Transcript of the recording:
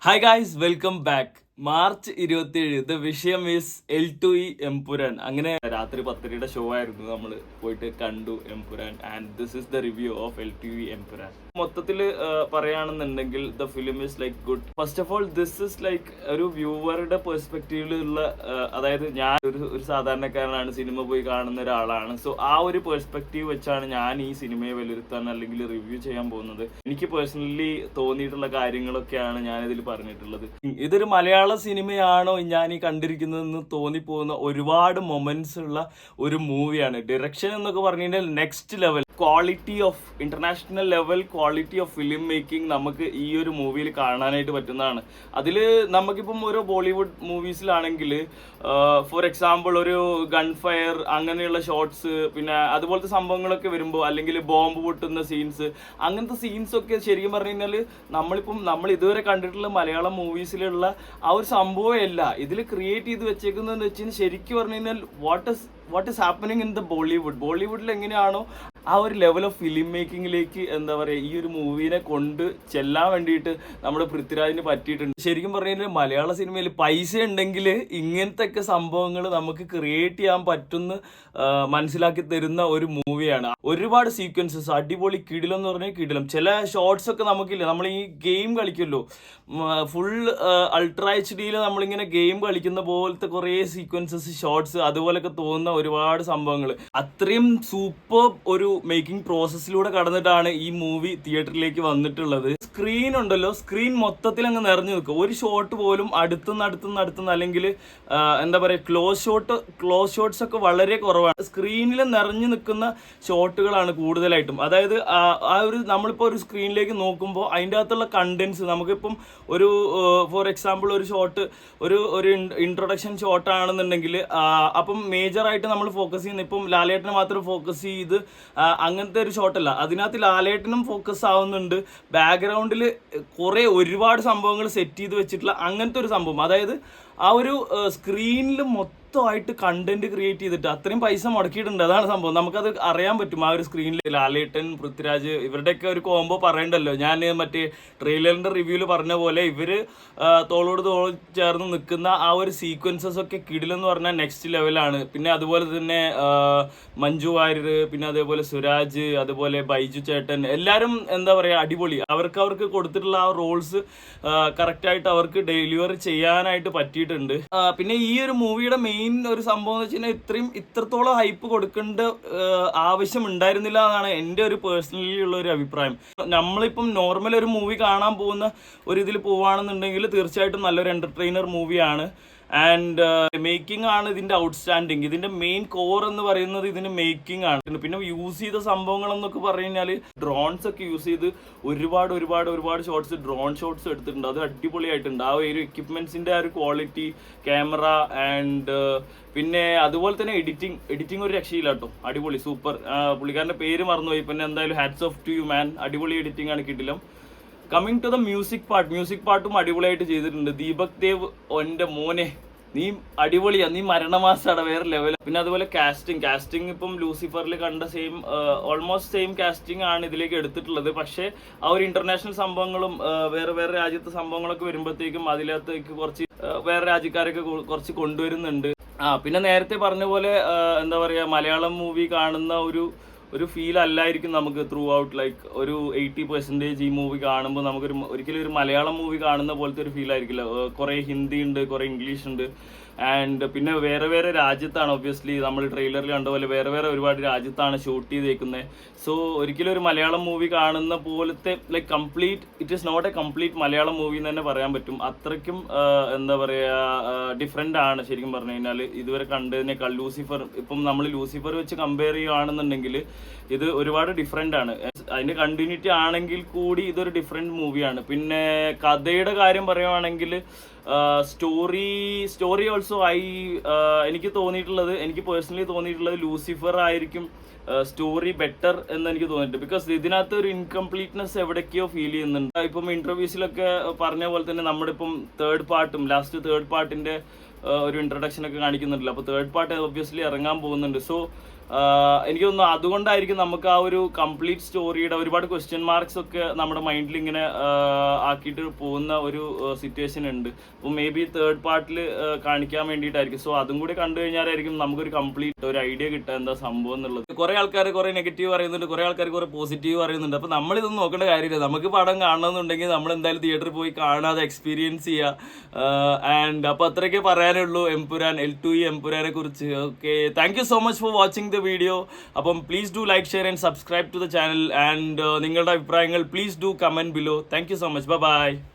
Hi guys, welcome back. March 27 the വിഷയം is L2E Empuraan. അങ്ങനെ രാത്രി 10:30 ഷോ ആയിരുന്നു, നമ്മൾ പോയിട്ട് കണ്ടു Empuraan. And this is the review of L2E Empuraan. മൊത്തത്തിൽ പറയുകയാണെന്നുണ്ടെങ്കിൽ the film is like good. First of all this is like ഒരു വ്യൂവറുടെ പെർസ്പെക്റ്റീവിലുള്ള, അതായത് ഞാൻ ഒരു സാധാരണക്കാരനാണ്, സിനിമ പോയി കാണുന്ന ഒരാളാണ്. സോ ആ ഒരു പെർസ്പെക്റ്റീവ് വെച്ചാണ് ഞാൻ ഈ സിനിമയെ വിലയിരുത്താൻ അല്ലെങ്കിൽ റിവ്യൂ ചെയ്യാൻ പോകുന്നത്. എനിക്ക് പേഴ്സണലി തോന്നിയിട്ടുള്ള കാര്യങ്ങളൊക്കെയാണ് ഞാനിതിൽ പറഞ്ഞിട്ടുള്ളത്. ഇതൊരു മലയാള സിനിമയാണോ ഞാൻ ഈ കണ്ടിരിക്കുന്നതെന്ന് തോന്നിപ്പോകുന്ന ഒരുപാട് മൊമെന്റ്സ് ഉള്ള ഒരു മൂവിയാണ്. ഡയറക്ഷൻ എന്നൊക്കെ പറഞ്ഞു കഴിഞ്ഞാൽ next level quality of international level quality of film making നമുക്ക് ഈ ഒരു മൂവിയിൽ കാണാനായിട്ട് പറ്റുന്നതാണ്. അതിൽ നമുക്കിപ്പം ഓരോ ബോളിവുഡ് മൂവീസിലാണെങ്കിൽ ഫോർ എക്സാമ്പിൾ ഒരു ഗൺ ഫയർ അങ്ങനെയുള്ള ഷോട്ട്സ്, പിന്നെ അതുപോലത്തെ സംഭവങ്ങളൊക്കെ വരുമ്പോൾ, അല്ലെങ്കിൽ ബോംബ് പൊട്ടുന്ന സീൻസ്, അങ്ങനത്തെ സീൻസ് ഒക്കെ ശരിക്കും പറഞ്ഞു കഴിഞ്ഞാൽ നമ്മൾ ഇതുവരെ കണ്ടിട്ടുള്ള മലയാളം മൂവീസിലുള്ള ആ ഒരു സംഭവമല്ല ഇതിൽ ക്രിയേറ്റ് ചെയ്ത് വെച്ചേക്കുന്നതെന്ന് വെച്ച് കഴിഞ്ഞാൽ ശരിക്കും പറഞ്ഞു കഴിഞ്ഞാൽ what is happening in the ബോളിവുഡിൽ എങ്ങനെയാണോ ആ ഒരു ലെവൽ ഓഫ് ഫിലിം മേക്കിങ്ങിലേക്ക് എന്താ പറയുക ഈ ഒരു മൂവീനെ കൊണ്ട് ചെല്ലാൻ വേണ്ടിയിട്ട് നമ്മുടെ പൃഥ്വിരാജിന് പറ്റിയിട്ടുണ്ട്. ശരിക്കും പറഞ്ഞു കഴിഞ്ഞാൽ മലയാള സിനിമയിൽ പൈസ ഉണ്ടെങ്കിൽ ഇങ്ങനത്തെ ഒക്കെ സംഭവങ്ങൾ നമുക്ക് ക്രിയേറ്റ് ചെയ്യാൻ പറ്റുന്ന മനസ്സിലാക്കി തരുന്ന ഒരു മൂവിയാണ്. ഒരുപാട് സീക്വൻസസ് അടിപൊളി, കിടിലം എന്ന് പറഞ്ഞാൽ കിടിലം. ചില ഷോർട്സ് ഒക്കെ നമുക്കില്ല, നമ്മൾ ഈ ഗെയിം കളിക്കുമല്ലോ, ഫുൾ അൾട്രാ HD നമ്മളിങ്ങനെ ഗെയിം കളിക്കുന്ന പോലത്തെ കുറേ സീക്വൻസസ്, ഷോർട്സ് അതുപോലൊക്കെ തോന്നുന്ന ഒരുപാട് സംഭവങ്ങൾ. അത്രയും സൂപ്പർ ഒരു മേക്കിംഗ് പ്രോസസ്സിലൂടെ കടന്നിട്ടാണ് ഈ മൂവി തിയേറ്ററിലേക്ക് വന്നിട്ടുള്ളത്. സ്ക്രീൻ ഉണ്ടല്ലോ, സ്ക്രീൻ മൊത്തത്തിൽ അങ്ങ് നിറഞ്ഞു നിൽക്കും. ഒരു ഷോട്ട് പോലും അടുത്തുനിന്ന് അല്ലെങ്കിൽ എന്താ പറയുക ക്ലോസ് ഷോട്ട്സ് ഒക്കെ വളരെ കുറവാണ്. സ്ക്രീനിൽ നിറഞ്ഞു നിൽക്കുന്ന ഷോട്ടുകളാണ് കൂടുതലായിട്ടും. അതായത് ആ ഒരു നമ്മളിപ്പോൾ ഒരു സ്ക്രീനിലേക്ക് നോക്കുമ്പോൾ അതിൻ്റെ അകത്തുള്ള കണ്ടന്റ്സ് നമുക്കിപ്പം ഒരു ഫോർ എക്സാമ്പിൾ ഒരു ഷോട്ട് ഒരു ഇൻട്രൊഡക്ഷൻ ഷോട്ടാണെന്നുണ്ടെങ്കിൽ അപ്പം മേജറായിട്ട് നമ്മൾ ഫോക്കസ് ചെയ്യുന്ന, ഇപ്പം ലാലേട്ടനെ മാത്രം ഫോക്കസ് ചെയ്ത് അങ്ങനത്തെ ഒരു ഷോട്ടല്ല, അതിനകത്ത് ലാലേട്ടനും ഫോക്കസ് ആവുന്നുണ്ട്. ബാക്ക്ഗ്രൗണ്ടിൽ ഒരുപാട് സംഭവങ്ങൾ സെറ്റ് ചെയ്ത് വെച്ചിട്ടുള്ള അങ്ങനത്തെ ഒരു സംഭവം. അതായത് ആ ഒരു സ്ക്രീനിൽ മൊത്തമായിട്ട് കണ്ടന്റ് ക്രിയേറ്റ് ചെയ്തിട്ട് അത്രയും പൈസ മുടക്കിയിട്ടുണ്ട്. അതാണ് സംഭവം. നമുക്കത് അറിയാൻ പറ്റും ആ ഒരു സ്ക്രീനിൽ. ലാലേട്ടൻ, പൃഥ്വിരാജ് ഇവരുടെയൊക്കെ ഒരു കോംബോ പറയണ്ടല്ലോ. ഞാൻ മറ്റേ ട്രെയിലറിന്റെ റിവ്യൂല് പറഞ്ഞ പോലെ ഇവര് തോളോട് തോൾ ചേർന്ന് നിൽക്കുന്ന ആ ഒരു സീക്വൻസസ് ഒക്കെ കിടിലെന്ന് പറഞ്ഞാൽ നെക്സ്റ്റ് ലെവലാണ്. പിന്നെ അതുപോലെ തന്നെ മഞ്ജു വാര്യർ, പിന്നെ അതേപോലെ സുരാജ്, അതുപോലെ ബൈജു ചേട്ടൻ, എല്ലാവരും എന്താ പറയുക അടിപൊളി. അവർക്ക് കൊടുത്തിട്ടുള്ള ആ റോൾസ് കറക്റ്റായിട്ട് അവർക്ക് ഡെലിവറി ചെയ്യാനായിട്ട് പറ്റിയിട്ടുണ്ട്. പിന്നെ ഈ ഒരു മൂവിയുടെ മെയിൻ ഒരു സംഭവം എന്ന് വെച്ച് കഴിഞ്ഞാൽ ഇത്രത്തോളം ഹൈപ്പ് കൊടുക്കേണ്ട ആവശ്യം ഉണ്ടായിരുന്നില്ല എന്നാണ് എൻ്റെ ഒരു പേഴ്സണലി ഉള്ള ഒരു അഭിപ്രായം. നമ്മളിപ്പം നോർമൽ ഒരു മൂവി കാണാൻ പോകുന്ന ഒരു ഇതിൽ പോവുകയാണെന്നുണ്ടെങ്കിൽ തീർച്ചയായിട്ടും നല്ലൊരു എന്റർടൈനർ മൂവിയാണ്. ആൻഡ് മേക്കിംഗ് ആണ് ഇതിന്റെ ഔട്ട്സ്റ്റാൻഡിങ്. ഇതിന്റെ മെയിൻ കോർ എന്ന് പറയുന്നത് ഇതിന് മേക്കിംഗ് ആണ്. പിന്നെ യൂസ് ചെയ്ത സംഭവങ്ങൾ എന്നൊക്കെ പറഞ്ഞു കഴിഞ്ഞാൽ ഡ്രോൺസ് ഒക്കെ യൂസ് ചെയ്ത് ഒരുപാട് ഷോട്ട്സ്, ഡ്രോൺ ഷോട്ട്സ് എടുത്തിട്ടുണ്ട്. അത് അടിപൊളിയായിട്ടുണ്ട്. ആ ഒരു എക്യുപ്മെന്റ്സിന്റെ ആ ഒരു ക്വാളിറ്റി, ക്യാമറ ആൻഡ് പിന്നെ അതുപോലെ തന്നെ എഡിറ്റിംഗ് ഒരു രക്ഷയില്ല കേട്ടോ. അടിപൊളി, സൂപ്പർ. പുള്ളിക്കാരന്റെ പേര് മറന്നുപോയി. പിന്നെ എന്തായാലും hats of to you man. അടിപൊളി എഡിറ്റിംഗ് ആണ്, കിട്ടില്ല. കമ്മിങ് ടു ദ മ്യൂസിക് പാർട്ടും അടിപൊളിയായിട്ട് ചെയ്തിട്ടുണ്ട്. ദീപക് ദേവ്, എൻ്റെ മോനെ, നീ അടിപൊളിയാ, നീ മരണമാസാണ്, വേറെ ലെവൽ. പിന്നെ അതുപോലെ കാസ്റ്റിംഗ് ഇപ്പം ലൂസിഫറിൽ കണ്ട ഓൾമോസ്റ്റ് സെയിം കാസ്റ്റിംഗ് ആണ് ഇതിലേക്ക് എടുത്തിട്ടുള്ളത്. പക്ഷേ ആ ഒരു ഇന്റർനാഷണൽ സംഭവങ്ങളും വേറെ രാജ്യത്തെ സംഭവങ്ങളൊക്കെ വരുമ്പോഴത്തേക്കും അതിനകത്തേക്ക് കുറച്ച് വേറെ രാജ്യക്കാരൊക്കെ കുറച്ച് കൊണ്ടുവരുന്നുണ്ട്. പിന്നെ നേരത്തെ പറഞ്ഞ പോലെ എന്താ പറയുക, മലയാളം മൂവി കാണുന്ന ഒരു ഫീൽ അല്ലായിരിക്കും നമുക്ക് ത്രൂ ഔട്ട്. ലൈക്ക് ഒരു 80% ഈ മൂവി കാണുമ്പോൾ ഒരിക്കലും ഒരു മലയാളം മൂവി കാണുന്ന പോലത്തെ ഒരു ഫീൽ ആയിരിക്കില്ല. കുറേ ഹിന്ദി ഉണ്ട്, കുറേ ഇംഗ്ലീഷ് ഉണ്ട്. ആൻഡ് പിന്നെ വേറെ രാജ്യത്താണ്, ഒബ്വിയസ്ലി നമ്മൾ ട്രെയിലറിൽ കണ്ട പോലെ വേറെ ഒരുപാട് രാജ്യത്താണ് ഷൂട്ട് ചെയ്തേക്കുന്നത്. സോ ഒരിക്കലും ഒരു മലയാളം മൂവി കാണുന്ന പോലത്തെ like it is not a complete Malayalam movie എന്ന് തന്നെ പറയാൻ പറ്റും. അത്രയ്ക്കും എന്താ പറയുക ഡിഫറെൻ്റ് ആണ് ശരിക്കും പറഞ്ഞു കഴിഞ്ഞാൽ ഇതുവരെ കണ്ടതിനേക്കാൾ. ഇപ്പം നമ്മൾ ലൂസിഫർ വെച്ച് കമ്പയർ ചെയ്യുകയാണെന്നുണ്ടെങ്കിൽ ഇത് ഒരുപാട് ഡിഫറെൻ്റ് ആണ്. അതിൻ്റെ കണ്ടിന്യൂറ്റി ആണെങ്കിൽ കൂടി ഇതൊരു ഡിഫറെൻറ്റ് മൂവിയാണ്. പിന്നെ കഥയുടെ കാര്യം പറയുവാണെങ്കിൽ സ്റ്റോറി ഓൾസോ എനിക്ക് പേഴ്സണലി തോന്നിയിട്ടുള്ളത് ലൂസിഫർ ആയിരിക്കും സ്റ്റോറി ബെറ്റർ എന്ന് എനിക്ക് തോന്നിയിട്ടുണ്ട്. ബിക്കോസ് ഇതിനകത്ത് ഒരു ഇൻകംപ്ലീറ്റ്നെസ് എവിടേക്കോ ഫീൽ ചെയ്യുന്നുണ്ട്. ഇപ്പം ഇന്റർവ്യൂസിലൊക്കെ പറഞ്ഞ പോലെ തന്നെ നമ്മുടെ ഇപ്പം ലാസ്റ്റ് തേർഡ് പാർട്ടിന്റെ ഒരു ഇൻട്രൊഡക്ഷൻ ഒക്കെ കാണിക്കുന്നുണ്ടല്ലോ. അപ്പോൾ തേർഡ് പാർട്ട് ഒബ്വിയസ്ലി ഇറങ്ങാൻ പോകുന്നുണ്ട്. സോ എനിക്ക് തോന്നുന്നു അതുകൊണ്ടായിരിക്കും നമുക്ക് ആ ഒരു കംപ്ലീറ്റ് സ്റ്റോറിയുടെ ഒരുപാട് ക്വസ്റ്റ്യൻ മാർക്സ് ഒക്കെ നമ്മുടെ മൈൻഡിൽ ഇങ്ങനെ ആക്കിയിട്ട് പോകുന്ന ഒരു സിറ്റുവേഷൻ ഉണ്ട്. അപ്പോൾ മേ ബി തേർഡ് പാർട്ടിൽ കാണിക്കാൻ വേണ്ടിയിട്ടായിരിക്കും. സോ അതും കൂടി കണ്ടു കഴിഞ്ഞാലായിരിക്കും നമുക്കൊരു കംപ്ലീറ്റ് ഒരു ഐഡിയ കിട്ടുക എന്താ സംഭവം എന്നുള്ളത്. കുറേ ആൾക്കാർ കുറേ നെഗറ്റീവ് പറയുന്നുണ്ട്, കുറേ ആൾക്കാർ കുറേ പോസിറ്റീവ് പറയുന്നുണ്ട്. അപ്പോൾ നമ്മളിതൊന്നും നോക്കേണ്ട കാര്യമില്ല. നമുക്ക് പടം കാണണമെന്നുണ്ടെങ്കിൽ നമ്മൾ എന്തായാലും തിയേറ്ററിൽ പോയി കാണാതെ എക്സ്പീരിയൻസ് ചെയ്യുക. ആൻഡ് അപ്പോൾ അത്രയൊക്കെ പറയാനുള്ളൂ എംപുരാൻ L2E എംപുരാനെ കുറിച്ച്. Okay, thank you so much for watching the video. അപ്പം please do like, share and subscribe to the channel. And നിങ്ങളുടെ അഭിപ്രായങ്ങൾ please do comment below. Thank you so much. By.